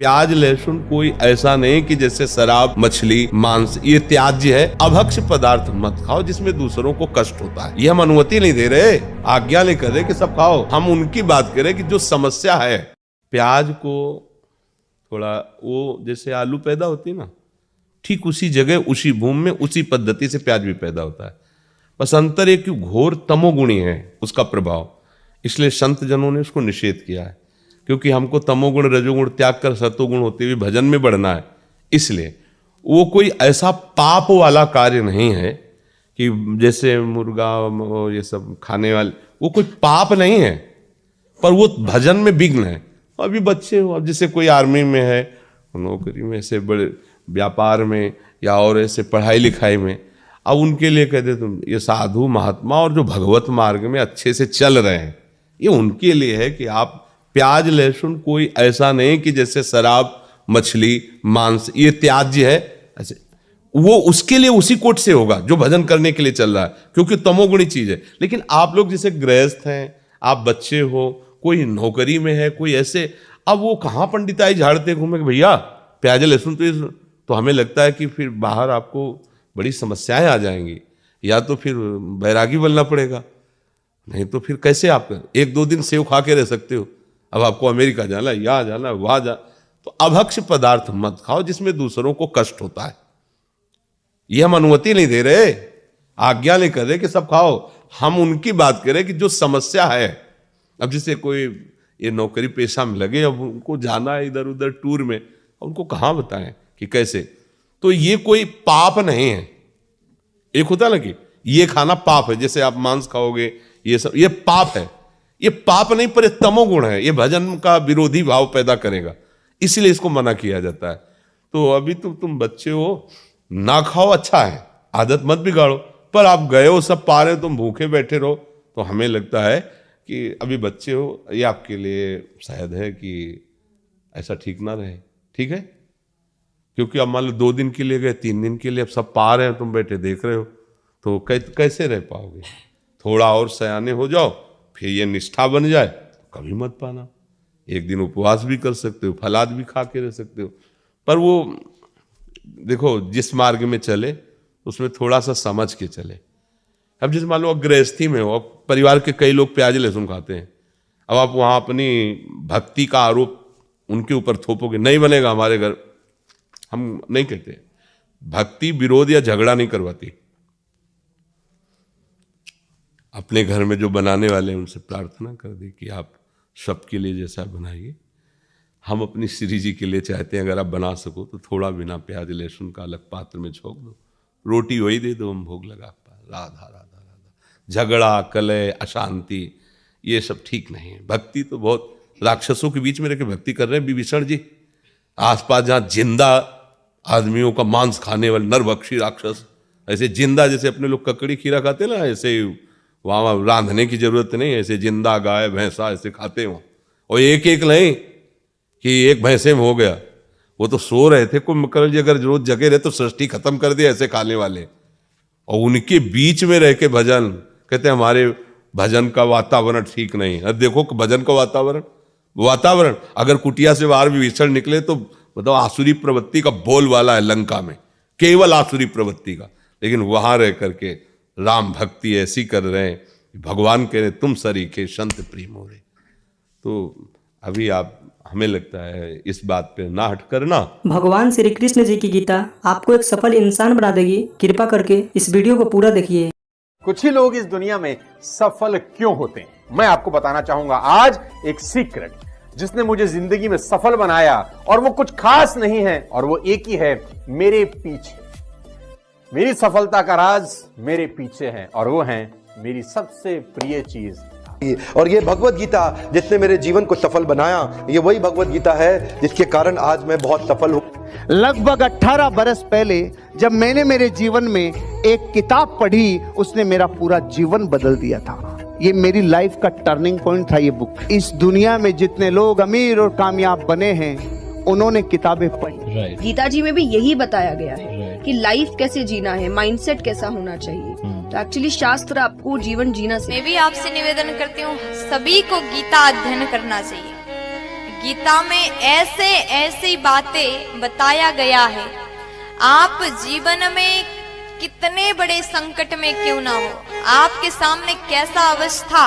प्याज लहसुन कोई ऐसा नहीं कि जैसे शराब मछली मांस ये त्याज्य है। अभक्ष्य पदार्थ मत खाओ जिसमें दूसरों को कष्ट होता है। ये हम अनुमति नहीं दे रहे, आज्ञा नहीं कर रहे कि सब खाओ। हम उनकी बात करें कि जो समस्या है। प्याज को थोड़ा वो जैसे आलू पैदा होती है ना, ठीक उसी जगह उसी भूमि में उसी पद्धति से प्याज भी पैदा होता है। बस अंतर एक घोर तमोगुणी है उसका प्रभाव, इसलिए संत जनों ने उसको निषेध किया है। क्योंकि हमको तमोगुण रजोगुण त्याग कर सतोगुण होते हुए भजन में बढ़ना है, इसलिए वो कोई ऐसा पाप वाला कार्य नहीं है कि जैसे मुर्गा ये सब खाने वाले, वो कोई पाप नहीं है, पर वो भजन में विघ्न है। अभी बच्चे हो, अब जैसे कोई आर्मी में है, नौकरी में, ऐसे बड़े व्यापार में या और ऐसे पढ़ाई लिखाई में, अब उनके लिए कहते तुम ये साधु महात्मा और जो भगवत मार्ग में अच्छे से चल रहे हैं, ये उनके लिए है कि आप प्याज लहसुन कोई ऐसा नहीं कि जैसे शराब मछली मांस ये त्याज्य है, ऐसे वो उसके लिए उसी कोट से होगा जो भजन करने के लिए चल रहा है, क्योंकि तमोगुणी चीज है। लेकिन आप लोग जैसे गृहस्थ हैं, आप बच्चे हो, कोई नौकरी में है, कोई ऐसे, अब वो कहाँ पंडिताई झाड़ते घूमे कि भैया प्याज लहसुन तो हमें लगता है कि फिर बाहर आपको बड़ी समस्याएं आ जाएंगी, या तो फिर बैरागी बनना पड़ेगा, नहीं तो फिर कैसे आप एक दो दिन सेव खा के रह सकते हो। अब आपको अमेरिका जाना है, यहाँ जाना है, वहां जा, तो अभक्ष्य पदार्थ मत खाओ जिसमें दूसरों को कष्ट होता है। ये हम अनुमति नहीं दे रहे, आज्ञा नहीं कर रहे कि सब खाओ। हम उनकी बात करें कि जो समस्या है। अब जैसे कोई ये नौकरी पेशा में लगे, अब उनको जाना है इधर उधर टूर में, उनको कहाँ बताएं कि कैसे, तो ये कोई पाप नहीं है। एक होता है ना कि ये खाना पाप है, जैसे आप मांस खाओगे ये सब, ये पाप है। ये पाप नहीं, पर तमोगुण है, ये भजन का विरोधी भाव पैदा करेगा, इसलिए इसको मना किया जाता है। तो अभी तुम बच्चे हो, ना खाओ, अच्छा है, आदत मत बिगाड़ो, पर आप गए हो, सब पा रहे हो, तुम भूखे बैठे रहो, तो हमें लगता है कि अभी बच्चे हो, ये आपके लिए शायद है कि ऐसा ठीक ना रहे। ठीक है, क्योंकि अब मान लो 2 दिन के लिए गए, 3 दिन के लिए, अब सब पा रहे हैं, तुम बैठे देख रहे हो, तो कैसे रह पाओगे। थोड़ा और सयाने हो जाओ, फिर ये निष्ठा बन जाए, कभी मत पाना। एक दिन उपवास भी कर सकते हो, फलाद भी खा के रह सकते हो, पर वो देखो जिस मार्ग में चले उसमें थोड़ा सा समझ के चले। अब जैसे मान लो गृहस्थी में हो, अब परिवार के कई लोग प्याज लहसुन खाते हैं, अब आप वहाँ अपनी भक्ति का आरोप उनके ऊपर थोपोगे, नहीं बनेगा हमारे घर। हम नहीं कहते, भक्ति विरोध या झगड़ा नहीं करवाती। अपने घर में जो बनाने वाले हैं उनसे प्रार्थना कर दे कि आप सबके लिए जैसा बनाइए। हम अपनी श्री जी के लिए चाहते हैं, अगर आप बना सको तो थोड़ा बिना प्याज लहसुन का अलग पात्र में छोंक दो, रोटी वही दे दो, हम भोग लगा पा। राधा राधा राधा। झगड़ा कलह अशांति ये सब ठीक नहीं है। भक्ति तो बहुत राक्षसों के बीच में रहकर भक्ति कर रहे हैं विभीषण जी, आसपास जहाँ जिंदा आदमियों का मांस खाने वाले नरभक्षी राक्षस, ऐसे जिंदा, जैसे अपने लोग ककड़ी खीरा खाते ना, ऐसे वहाँ रांधने की जरूरत नहीं, ऐसे जिंदा गाय भैंसा ऐसे खाते हो। और एक एक नहीं कि एक भैंसे में हो गया, वो तो सो रहे थे। कुंभकर्ण जी अगर रोज जगे रहे तो सृष्टि खत्म कर दिया ऐसे खाने वाले, और उनके बीच में रह के भजन कहते हमारे भजन का वातावरण ठीक नहीं। अब देखो भजन का वातावरण अगर कुटिया से बाहर विभीषण निकले तो बताओ, आसुरी प्रवृत्ति का बोल वाला है लंका में, केवल आसुरी प्रवृत्ति का, लेकिन वहां रह करके राम भक्ति ऐसी कर रहे हैं, भगवान कह रहे तुम सरीखे संत प्रेम हो रहे। तो अभी आप, हमें लगता है इस बात पे ना हट करना। भगवान श्री कृष्ण जी की गीता आपको एक सफल इंसान बना देगी। कृपा करके इस वीडियो को पूरा देखिए। कुछ ही लोग इस दुनिया में सफल क्यों होते हैं, मैं आपको बताना चाहूंगा आज एक सीक्रेट, जिसने मुझे जिंदगी में सफल बनाया, और वो कुछ खास नहीं है, और वो एक ही है, मेरे पीछे। मेरी सफलता का राज मेरे पीछे है, और वो है मेरी सबसे प्रिय चीज। और ये भगवत गीता जिसने मेरे जीवन को सफल बनाया, ये वही भगवत गीता है जिसके कारण आज मैं बहुत सफल हूँ। लगभग 18 बरस पहले जब मैंने मेरे जीवन में एक किताब पढ़ी, उसने मेरा पूरा जीवन बदल दिया था। ये मेरी लाइफ का टर्निंग पॉइंट था ये बुक। इस दुनिया में जितने लोग अमीर और कामयाब बने हैं, उन्होंने किताबें पढ़ी। गीता जी में भी यही बताया गया है कि लाइफ कैसे जीना है, माइंडसेट कैसा होना चाहिए। तो एक्चुअली शास्त्र आपको जीवन जीना मैं भी आपसे निवेदन करती हूँ, सभी को गीता अध्ययन करना चाहिए। गीता में ऐसे ऐसी बातें बताया गया है, आप जीवन में कितने बड़े संकट में क्यों ना हो, आपके सामने कैसा अवस्था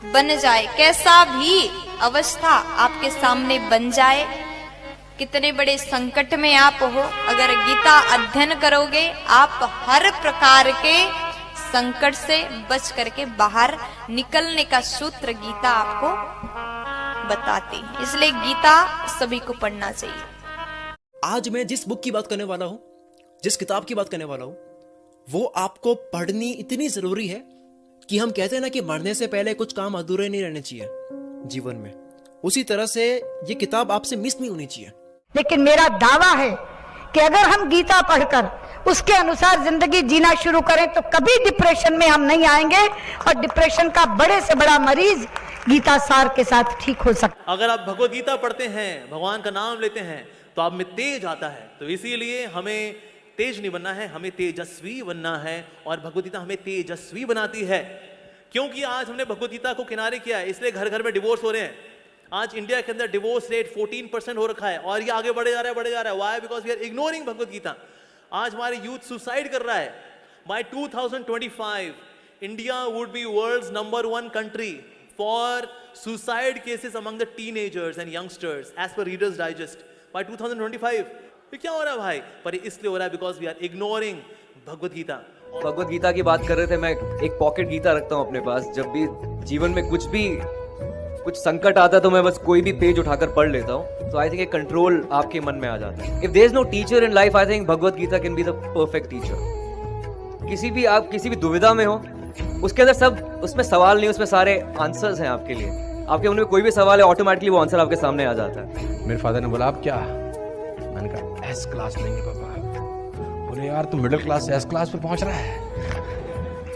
बन जाए, कैसा भी अवस्था आपके सामने बन जाए, कितने बड़े संकट में आप हो, अगर गीता अध्ययन करोगे आप हर प्रकार के संकट से बच करके बाहर निकलने का सूत्र गीता आपको बताती है। इसलिए गीता सभी को पढ़ना चाहिए। आज मैं जिस बुक की बात करने वाला हूं, जिस किताब की बात करने वाला हूं, वो आपको पढ़नी इतनी जरूरी है कि हम कहते हैं ना कि मरने से पहले कुछ काम अधूरे नहीं रहने चाहिए जीवन में, उसी तरह से ये किताब आपसे मिस नहीं होनी चाहिए। लेकिन मेरा दावा है कि अगर हम गीता पढ़कर उसके अनुसार जिंदगी जीना शुरू करें तो कभी डिप्रेशन में हम नहीं आएंगे और डिप्रेशन का बड़े से बड़ा मरीज गीता सार के साथ ठीक हो सकता। अगर आप भगवत गीता पढ़ते हैं, भगवान का नाम लेते हैं, तो आप में तेज आता है। तो इसीलिए हमें तेज नहीं बनना है, हमें तेजस्वी बनना है, और भगवत गीता हमें तेजस्वी बनाती है। क्योंकि आज हमने भगवत गीता को किनारे किया है, इसलिए घर घर में डिवोर्स हो रहे हैं। आज इंडिया के अंदर डिवोर्स रेट 14% हो रखा है, और ये आगे बढ़े जा रहा है। Why? Because we are ignoring Bhagavad Gita. आज हमारे यूथ सुसाइड कर रहा है। By 2025 India would be world's number 1 country for suicide cases among the teenagers and youngsters as per Reader's Digest by 2025। ये क्या हो रहा है भाई? पर इसलिए हो रहा है because we are ignoring Bhagavad Gita. Bhagavad Gita की बात कर रहे थे, मैं एक पॉकेट गीता रखता हूँ अपने पास। जब भी जीवन में कुछ संकट आता है तो मैं बस कोई भी पेज उठाकर पढ़ लेता हूँ। तो आई थिंक एक कंट्रोल आपके मन में आ जाता है। If there is no teacher in life, I think Bhagavad Gita can be the perfect teacher. आप किसी भी दुविधा में हो, उसके अंदर सब, उसमें सवाल नहीं, उसमें सारे आंसर्स हैं आपके लिए। आपके मन में कोई भी सवाल है, ऑटोमेटिकली वो आंसर आपके सामने आ जाता है। मेरे फादर ने बोला, आप क्या? मैंने कहा एस क्लास लेंगे पापा। बोले यार तू मिडिल क्लास से एस क्लास पे पहुंच रहा है।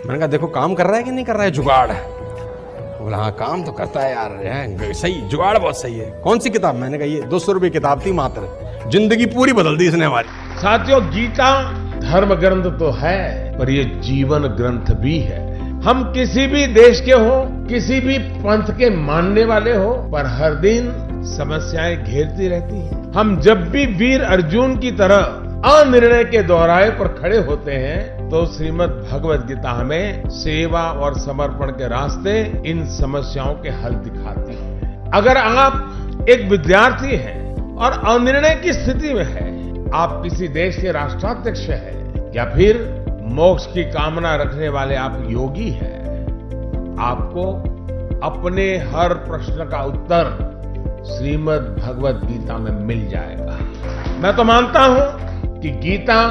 मैंने कहा देखो काम कर रहा है कि नहीं कर रहा है जुगाड़। बोला हाँ काम तो करता है यार, सही जुगाड़ बहुत सही है। कौन सी किताब? मैंने कहा ये 200 रुपये किताब थी मात्र, जिंदगी पूरी बदल दी इसने हमारी। साथियों, गीता धर्म ग्रंथ तो है पर ये जीवन ग्रंथ भी है। हम किसी भी देश के हो, किसी भी पंथ के मानने वाले हो, पर हर दिन समस्याएं घेरती रहती हैं। हम जब भी वीर अर्जुन की तरह अनिर्णय के दोहराए पर खड़े होते हैं तो श्रीमद् भगवत गीता हमें सेवा और समर्पण के रास्ते इन समस्याओं के हल दिखाती है। अगर आप एक विद्यार्थी हैं और अनिर्णय की स्थिति में है, आप किसी देश के राष्ट्राध्यक्ष हैं या फिर मोक्ष की कामना रखने वाले आप योगी हैं, आपको अपने हर प्रश्न का उत्तर श्रीमद् भगवत गीता में मिल जाएगा। मैं तो मानता हूं कि गीता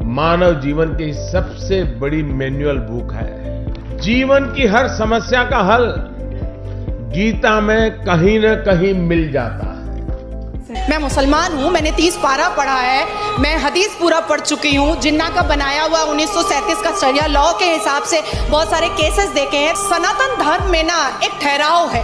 मानव जीवन की सबसे बड़ी मैनुअल बुक है। जीवन की हर समस्या का हल गीता में कहीं न कहीं मिल जाता है। मैं मुसलमान हूँ, मैंने 30 पारा पढ़ा है, मैं हदीस पूरा पढ़ चुकी हूँ। जिन्ना का बनाया हुआ 1937 का शरिया लॉ के हिसाब से बहुत सारे केसेस देखे हैं। सनातन धर्म में ना एक ठहराव है।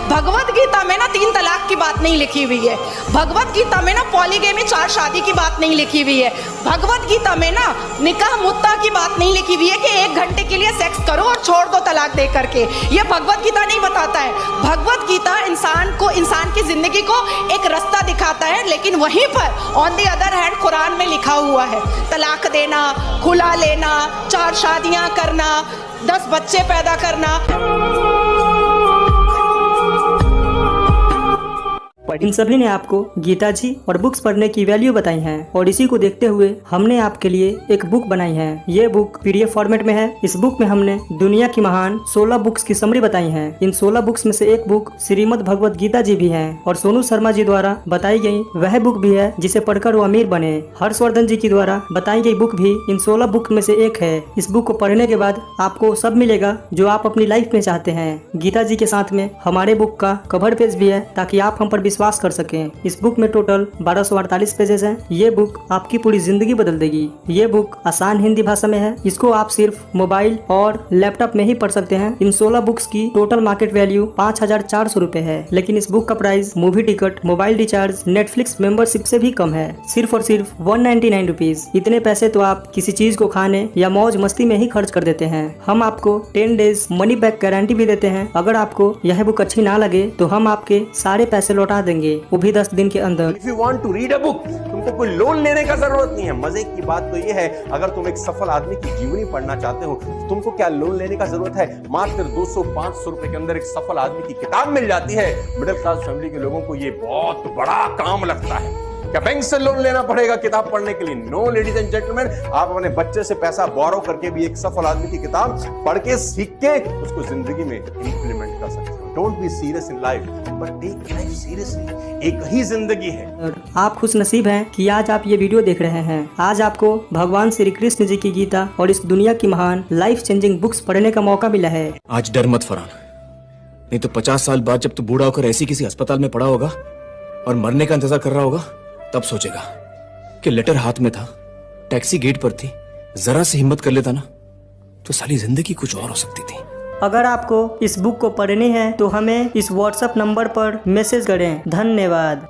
भगवत गीता में ना 3 तलाक की बात नहीं लिखी हुई है। भगवत गीता में ना पॉलीगेमी 4 शादी की बात नहीं लिखी हुई है। भगवत गीता में ना निकाह मुत्ता की बात नहीं लिखी हुई है कि 1 घंटे के लिए सेक्स करो और छोड़ दो तलाक दे करके। ये भगवत गीता नहीं बताता है। भगवत गीता इंसान की जिंदगी को एक रास्ता दिखाता है, लेकिन वहीं पर on the other hand Quran में लिखा हुआ है तलाक देना, खुला लेना, 4 शादियां करना, 10 बच्चे पैदा करना। इन सभी ने आपको गीता जी और बुक्स पढ़ने की वैल्यू बताई है, और इसी को देखते हुए हमने आपके लिए एक बुक बनाई है। ये बुक PDF फॉर्मेट में है। इस बुक में हमने दुनिया की महान 16 बुक्स की समरी बताई है। इन 16 बुक्स में से एक बुक श्रीमद् भगवत गीता जी भी है, और सोनू शर्मा जी द्वारा बताई गई वह बुक भी है जिसे पढ़कर वो अमीर बने। हर्षवर्धन जी की द्वारा बताई गई बुक भी इन 16 बुक में से एक है। इस बुक को पढ़ने के बाद आपको सब मिलेगा जो आप अपनी लाइफ में चाहते हैं। गीता जी के साथ में हमारे बुक का कवर पेज भी है, ताकि आप हम पर विश्वास विश्वास कर सकें। इस बुक में टोटल 1248 पेजेस हैं। ये बुक आपकी पूरी जिंदगी बदल देगी। ये बुक आसान हिंदी भाषा में है। इसको आप सिर्फ मोबाइल और लैपटॉप में ही पढ़ सकते हैं। इन 16 बुक्स की टोटल मार्केट वैल्यू 5400 रुपए है, लेकिन इस बुक का price movie ticket, mobile recharge, Netflix membership से भी कम है, सिर्फ और सिर्फ 199 रुपीज। इतने पैसे तो आप किसी चीज को खाने या मौज मस्ती में ही खर्च कर देते हैं। हम आपको 10 डेज मनी बैक गारंटी भी देते हैं। अगर आपको यह बुक अच्छी ना लगे तो हम आपके सारे पैसे लौटा देंगे, वो भी 10 दिन के अंदर। If you want to read a book, तुमको कोई लोन लेने का जरूरत नहीं है। मजे की बात तो ये है, अगर तुम एक सफल आदमी की जीवनी पढ़ना चाहते हो तो तुमको क्या लोन लेने का जरूरत है। मात्र 200-500 रुपए के अंदर एक सफल आदमी की किताब मिल जाती है। मिडिल क्लास फैमिली के लोगों को ये बहुत बड़ा काम लगता है। क्या बैंक से लोन लेना पड़ेगा किताब पढ़ने के लिए? नो लेडीज एंड जेंटलमैन, आप अपने बच्चे से पैसा बोरो करके भी एक सफल आदमी की किताब पढ़ के सीख के उसको जिंदगी में इंप्लीमेंट कर सकते हो। Don't be serious in life, but take life seriously. एक ही जिंदगी है। आप खुश नसीब हैं कि आज आप ये वीडियो देख रहे हैं। आज आपको भगवान श्री कृष्ण जी की गीता और इस दुनिया की महान लाइफ चेंजिंग बुक्स पढ़ने का मौका मिला है। आज डर मत फरहान, नहीं तो 50 साल बाद जब तू बूढ़ा होकर ऐसी किसी अस्पताल में पड़ा होगा और मरने का इंतजार कर रहा होगा, तब सोचेगा कि लेटर हाथ में था, टैक्सी गेट पर थी, जरा से हिम्मत कर लेता ना तो सारी जिंदगी कुछ और हो सकती थी। अगर आपको इस बुक को पढ़नी है तो हमें इस व्हाट्सएप नंबर पर मैसेज करें। धन्यवाद।